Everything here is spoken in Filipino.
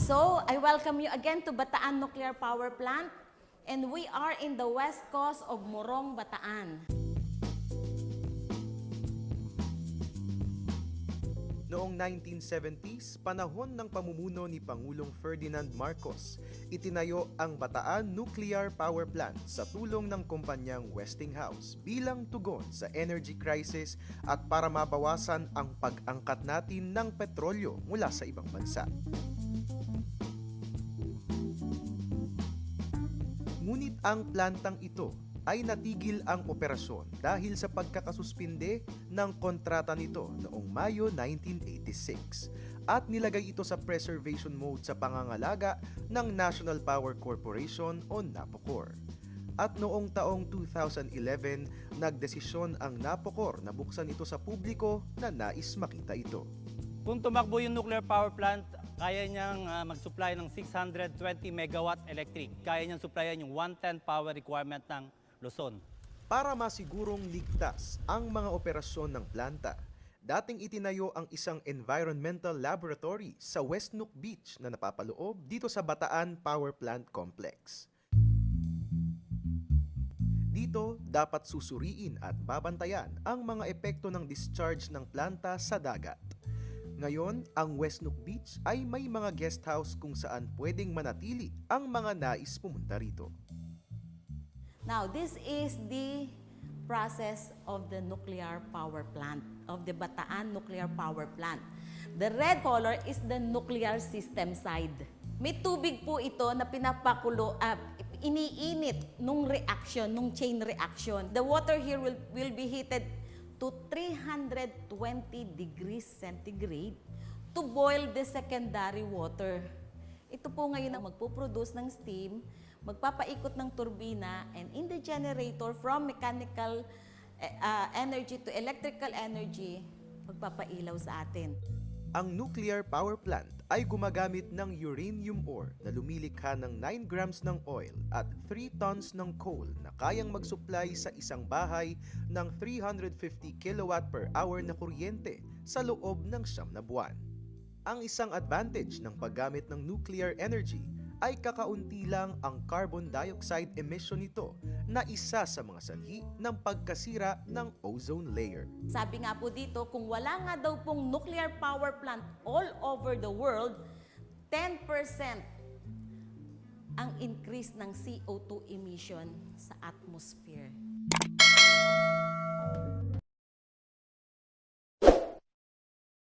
So, I welcome you again to Bataan Nuclear Power Plant, and we are in the west coast of Morong, Bataan. Noong 1970s, panahon ng pamumuno ni Pangulong Ferdinand Marcos, itinayo ang Bataan Nuclear Power Plant sa tulong ng kumpanyang Westinghouse bilang tugon sa energy crisis at para mabawasan ang pag-angkat natin ng petrolyo mula sa ibang bansa. Ngunit ang plantang ito ay natigil ang operasyon dahil sa pagkakasuspinde ng kontrata nito noong Mayo 1986 at nilagay ito sa preservation mode sa pangangalaga ng National Power Corporation o NAPOCOR. At noong taong 2011, nagdesisyon ang NAPOCOR na buksan ito sa publiko na nais makita ito. Kung tumakbo yung nuclear power plant, kaya niyang mag-supply ng 620 megawatt electric. Kaya niyang supplyan yung 110 power requirement ng Luzon. Para masigurong ligtas ang mga operasyon ng planta, dating itinayo ang isang environmental laboratory sa West Nook Beach na napapaloob dito sa Bataan Power Plant Complex. Dito, dapat susuriin at babantayan ang mga epekto ng discharge ng planta sa dagat. Ngayon, ang West Nook Beach ay may mga guest house kung saan pwedeng manatili ang mga nais pumunta rito. Now, this is the process of the nuclear power plant, of the Bataan Nuclear Power Plant. The red color is the nuclear system side. May tubig po ito na pinapakulo, iniinit nung reaction, nung chain reaction. The water here will be heated to 320 degrees centigrade to boil the secondary water. Ito po ngayon ang magpuproduce ng steam, magpapaikot ng turbina, and in the generator from mechanical energy to electrical energy, magpapailaw sa atin. Ang nuclear power plant ay gumagamit ng uranium ore na lumilikha ng 9 grams ng oil at 3 tons ng coal na kayang mag-supply sa isang bahay ng 350 kilowatt per hour na kuryente sa loob ng 9 na buwan. Ang isang advantage ng paggamit ng nuclear energy ay kakaunti lang ang carbon dioxide emission nito na isa sa mga sanhi ng pagkasira ng ozone layer. Sabi nga po dito, kung wala nga daw pong nuclear power plant all over the world, 10% ang increase ng CO2 emission sa atmosphere.